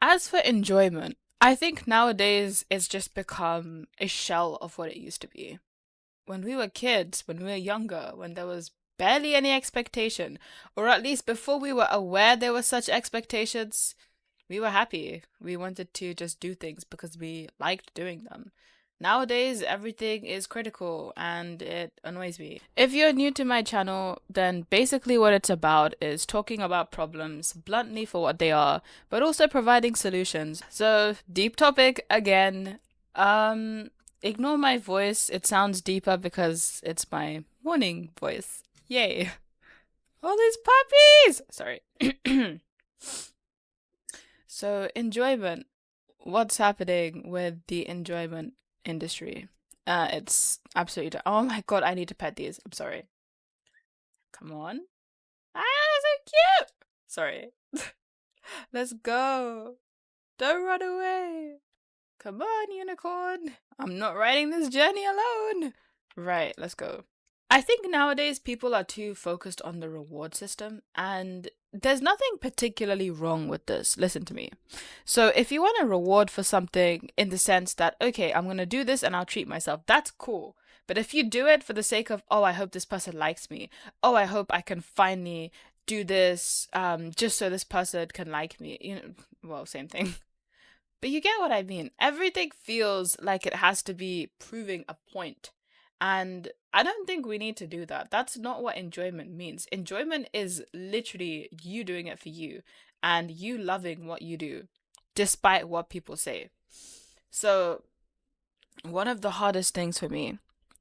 As for enjoyment, I think nowadays it's just become a shell of what it used to be. When we were kids, when we were younger, when there was barely any expectation, or at least before we were aware there were such expectations, we were happy. We wanted to just do things because we liked doing them. Nowadays, everything is critical and it annoys me. If you're new to my channel, then basically what it's about is talking about problems bluntly for what they are, but also providing solutions. So, deep topic again. Ignore my voice. It sounds deeper because it's my morning voice. Yay. All these puppies! Sorry. So, enjoyment. What's happening with the enjoyment industry? It's absolutely. Oh my god, I need to pet these. I'm sorry. Come on. Ah, so cute! Sorry. Let's go. Don't run away. Come on, unicorn. I'm not riding this journey alone. Right, let's go. I think nowadays people are too focused on the reward system, and there's nothing particularly wrong with this. Listen to me. So, if you want a reward for something in the sense that, okay, I'm going to do this and I'll treat myself, that's cool. But if you do it for the sake of, oh, I hope this person likes me, oh, I hope I can finally do this just so this person can like me, well, same thing. But you get what I mean. Everything feels like it has to be proving a point. And I don't think we need to do that. That's not what enjoyment means. Enjoyment is literally you doing it for you and you loving what you do, despite what people say. So, one of the hardest things for me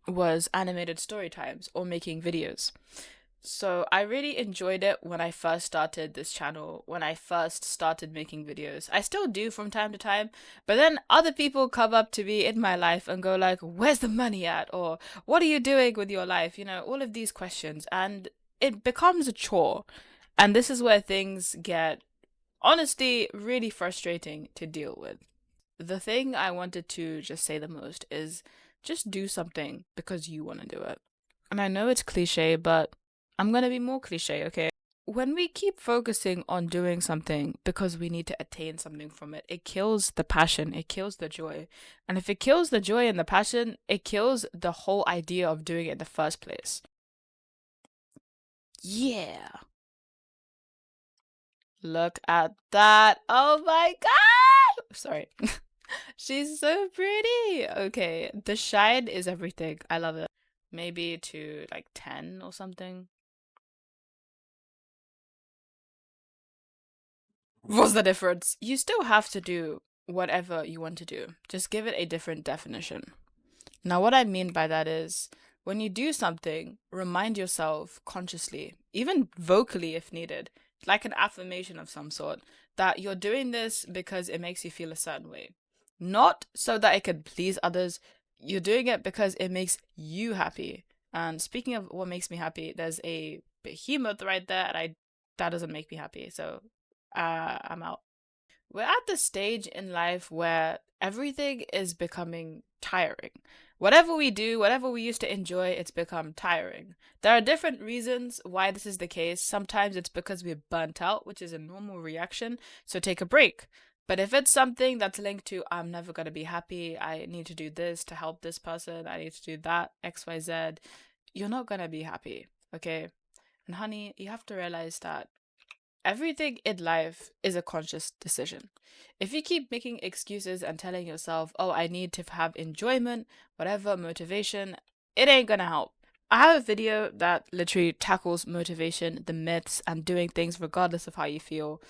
was animated story times or making videos. So I really enjoyed it when I first started this channel, when I first started making videos. I still do from time to time, but then other people come up to me in my life and go like, "Where's the money at?" or "What are you doing with your life?" All of these questions, and it becomes a chore. And this is where things get honestly really frustrating to deal with. The thing I wanted to just say the most is just do something because you want to do it. And I know it's cliche, but I'm gonna be more cliche, okay? When we keep focusing on doing something because we need to attain something from it, it kills the passion, it kills the joy. And if it kills the joy and the passion, it kills the whole idea of doing it in the first place. Yeah. Look at that. Oh my god! Sorry. She's so pretty. Okay, the shine is everything. I love it. Maybe to like 10 or something. What's the difference? You still have to do whatever you want to do. Just give it a different definition. Now, what I mean by that is when you do something, remind yourself consciously, even vocally if needed, like an affirmation of some sort, that you're doing this because it makes you feel a certain way. Not so that it can please others. You're doing it because it makes you happy. And speaking of what makes me happy, there's a behemoth right there, and that doesn't make me happy. So I'm out. We're at the stage in life where everything is becoming tiring. Whatever we do, whatever we used to enjoy, it's become tiring. There are different reasons why this is the case. Sometimes it's because we're burnt out, which is a normal reaction, so take a break. But if it's something that's linked to, I'm never going to be happy, I need to do this to help this person, I need to do that, XYZ, you're not going to be happy, okay? And honey, you have to realize that everything in life is a conscious decision. If you keep making excuses and telling yourself, oh, I need to have enjoyment, whatever, motivation, it ain't gonna help. I have a video that literally tackles motivation, the myths, and doing things regardless of how you feel.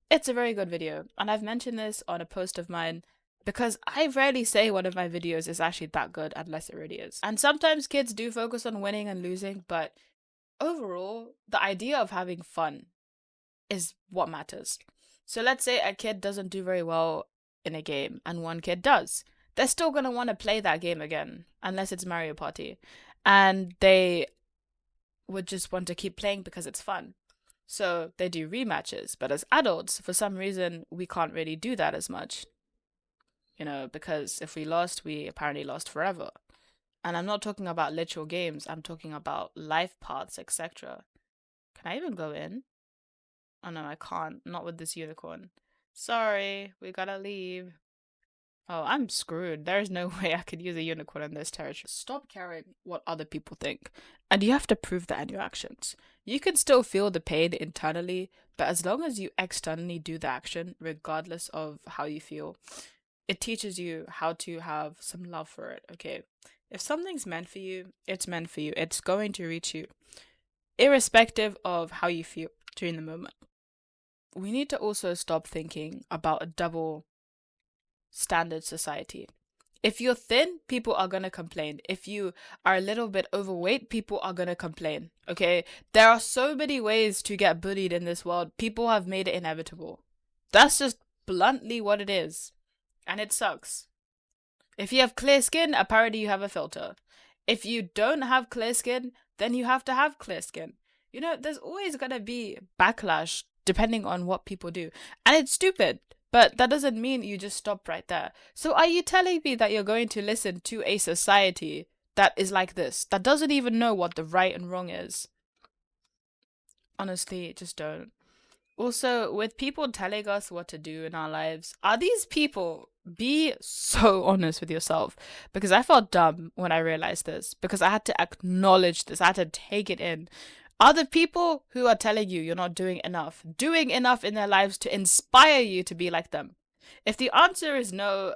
It's a very good video, and I've mentioned this on a post of mine because I rarely say one of my videos is actually that good unless it really is. And sometimes kids do focus on winning and losing, but overall, the idea of having fun is what matters. So let's say a kid doesn't do very well in a game and one kid does. They're still going to want to play that game again, unless it's Mario Party. And they would just want to keep playing because it's fun. So they do rematches. But as adults, for some reason, we can't really do that as much. Because if we lost, we apparently lost forever. And I'm not talking about literal games, I'm talking about life paths, etc. Can I even go in? Oh no, I can't. Not with this unicorn. Sorry, we gotta leave. Oh, I'm screwed. There's no way I could use a unicorn in this territory. Stop caring what other people think. And you have to prove that in your actions. You can still feel the pain internally, but as long as you externally do the action, regardless of how you feel, it teaches you how to have some love for it, okay? If something's meant for you, it's meant for you. It's going to reach you, irrespective of how you feel during the moment. We need to also stop thinking about a double standard society. If you're thin, people are going to complain. If you are a little bit overweight, people are going to complain. Okay? There are so many ways to get bullied in this world. People have made it inevitable. That's just bluntly what it is. And it sucks. If you have clear skin, apparently you have a filter. If you don't have clear skin, then you have to have clear skin. You know, there's always going to be backlash depending on what people do. And it's stupid. But that doesn't mean you just stop right there. So are you telling me that you're going to listen to a society that is like this, that doesn't even know what the right and wrong is? Honestly, just don't. Also, with people telling us what to do in our lives, are these people, be so honest with yourself, because I felt dumb when I realized this, because I had to acknowledge this, I had to take it in. Are the people who are telling you you're not doing enough in their lives to inspire you to be like them? If the answer is no,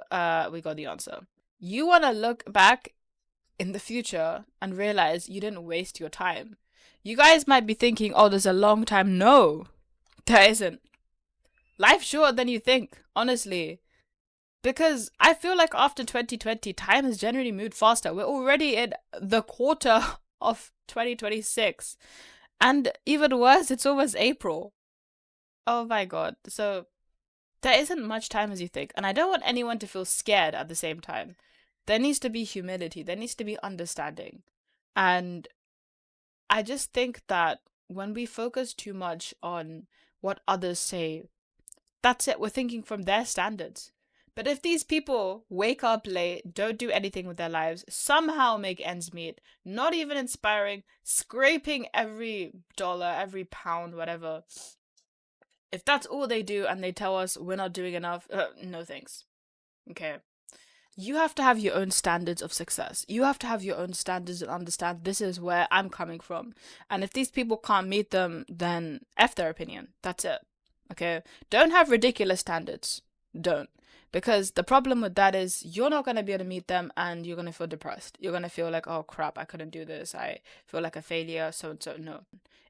we got the answer. You want to look back in the future and realize you didn't waste your time. You guys might be thinking, oh, there's a long time. No, there isn't. Life's shorter than you think, honestly. Because I feel like after 2020, time has generally moved faster. We're already in the quarter of 2026. And even worse, it's almost April. Oh my god. So there isn't much time as you think. And I don't want anyone to feel scared at the same time. There needs to be humility. There needs to be understanding. And I just think that when we focus too much on what others say, that's it. We're thinking from their standards. But if these people wake up late, don't do anything with their lives, somehow make ends meet, not even inspiring, scraping every dollar, every pound, whatever, if that's all they do and they tell us we're not doing enough, no thanks. Okay. You have to have your own standards of success. You have to have your own standards and understand this is where I'm coming from. And if these people can't meet them, then F their opinion. That's it. Okay? Don't have ridiculous standards. Don't. Because the problem with that is you're not going to be able to meet them and you're going to feel depressed. You're going to feel like, oh crap, I couldn't do this. I feel like a failure, so and so. No.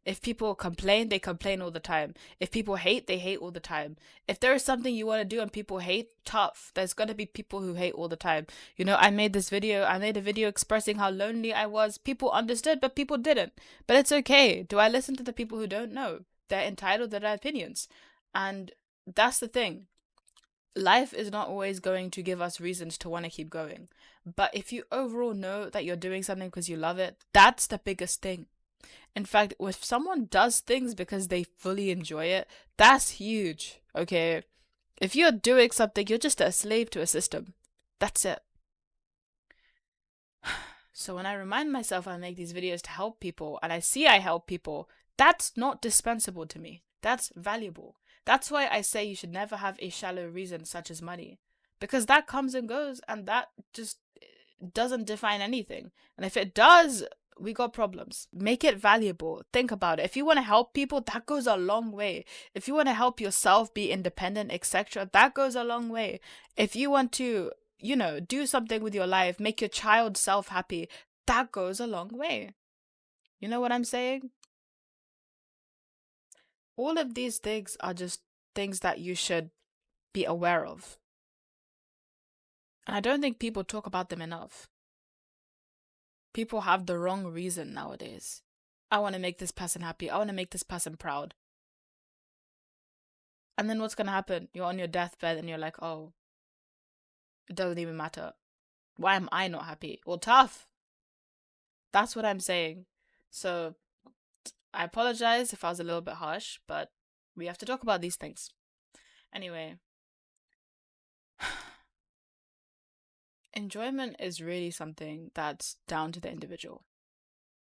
If people complain, they complain all the time. If people hate, they hate all the time. If there is something you want to do and people hate, tough. There's going to be people who hate all the time. You know, I made a video expressing how lonely I was. People understood, but people didn't. But it's okay. Do I listen to the people who don't know? They're entitled to their opinions. And that's the thing. Life is not always going to give us reasons to want to keep going. But if you overall know that you're doing something because you love it, that's the biggest thing. In fact, if someone does things because they fully enjoy it, that's huge, okay? If you're doing something, you're just a slave to a system. That's it. So when I remind myself I make these videos to help people and I see I help people, that's not dispensable to me. That's valuable. That's why I say you should never have a shallow reason such as money. Because that comes and goes and that just doesn't define anything. And if it does, we got problems. Make it valuable. Think about it. If you want to help people, that goes a long way. If you want to help yourself be independent, etc., that goes a long way. If you want to, you know, do something with your life, make your child self happy, that goes a long way. You know what I'm saying? All of these things are just things that you should be aware of. And I don't think people talk about them enough. People have the wrong reason nowadays. I want to make this person happy. I want to make this person proud. And then what's going to happen? You're on your deathbed and you're like, oh, it doesn't even matter. Why am I not happy? Well, tough. That's what I'm saying. So I apologize if I was a little bit harsh, but we have to talk about these things. Anyway. Enjoyment is really something that's down to the individual.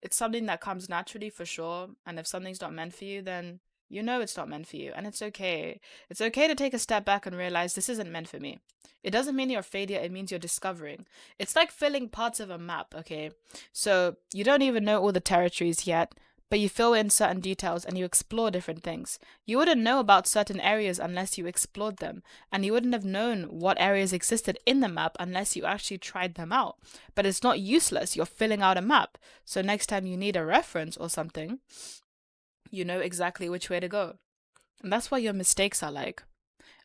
It's something that comes naturally for sure, and if something's not meant for you, then You know it's not meant for you, and it's okay. It's okay to take a step back and realize this isn't meant for me. It doesn't mean you're a failure, it means you're discovering. It's like filling parts of a map, okay? So you don't even know all the territories yet, but you fill in certain details and you explore different things. You wouldn't know about certain areas unless you explored them, and you wouldn't have known what areas existed in the map unless you actually tried them out. But it's not useless, you're filling out a map. So next time you need a reference or something, you know exactly which way to go. And that's what your mistakes are like.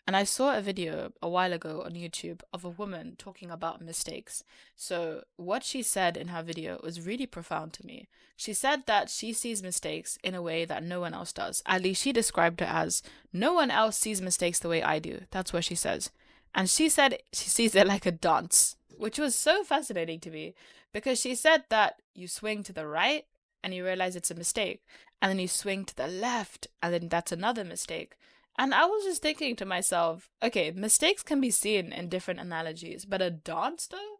And I saw a video a while ago on YouTube of a woman talking about mistakes. So, what she said in her video was really profound to me. She said that she sees mistakes in a way that no one else does. At least she described it as, no one else sees mistakes the way I do. That's what she says. And she said she sees it like a dance, which was so fascinating to me because she said that you swing to the right and you realize it's a mistake, and then you swing to the left and then that's another mistake. And I was just thinking to myself, okay, mistakes can be seen in different analogies, but a dance though?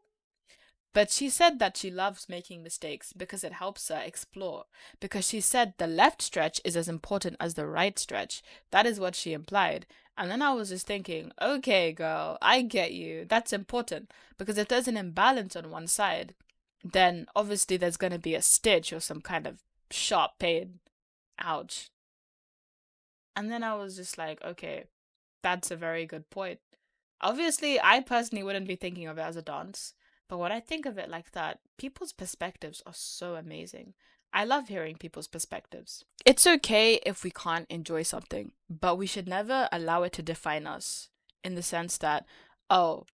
But she said that she loves making mistakes because it helps her explore. Because she said the left stretch is as important as the right stretch. That is what she implied. And then I was just thinking, okay, girl, I get you. That's important. Because if there's an imbalance on one side, then obviously there's going to be a stitch or some kind of sharp pain. Ouch. And then I was just like, okay, that's a very good point. Obviously, I personally wouldn't be thinking of it as a dance, but when I think of it like that, people's perspectives are so amazing. I love hearing people's perspectives. It's okay if we can't enjoy something, but we should never allow it to define us in the sense that, oh,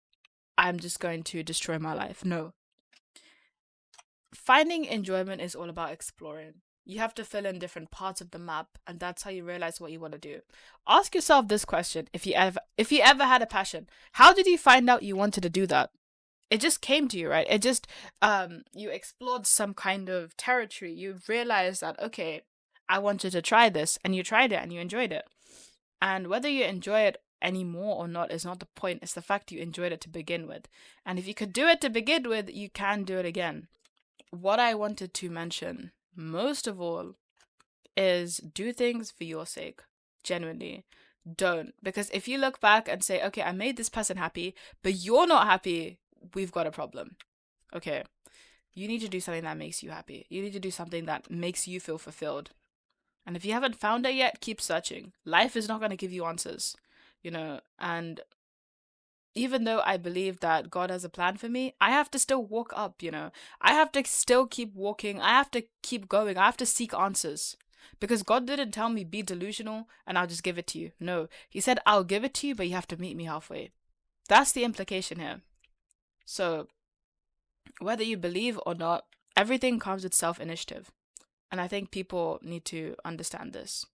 I'm just going to destroy my life. No. Finding enjoyment is all about exploring. You have to fill in different parts of the map, and that's how you realize what you want to do. Ask yourself this question: if you ever had a passion, how did you find out you wanted to do that? It just came to you, right? It just you explored some kind of territory. You realized that, okay, I wanted to try this, and you tried it and you enjoyed it. And whether you enjoy it anymore or not is not the point. It's the fact you enjoyed it to begin with. And if you could do it to begin with, you can do it again. What I wanted to mention most of all is do things for your sake. Genuinely. Don't. Because if you look back and say, okay, I made this person happy, but you're not happy, we've got a problem. Okay. You need to do something that makes you happy. You need to do something that makes you feel fulfilled. And if you haven't found it yet, keep searching. Life is not going to give you answers, and even though I believe that God has a plan for me, I have to still walk up. I have to still keep walking. I have to keep going. I have to seek answers. Because God didn't tell me be delusional and I'll just give it to you. No, He said I'll give it to you, but you have to meet me halfway. That's the implication here. So, whether you believe or not, everything comes with self-initiative. And I think people need to understand this.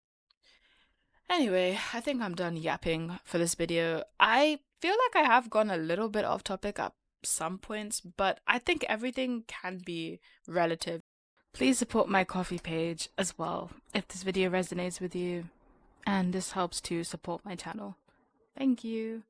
Anyway, I think I'm done yapping for this video. I feel like I have gone a little bit off topic at some points, but I think everything can be relative. Please support my coffee page as well if this video resonates with you, and this helps to support my channel. Thank you.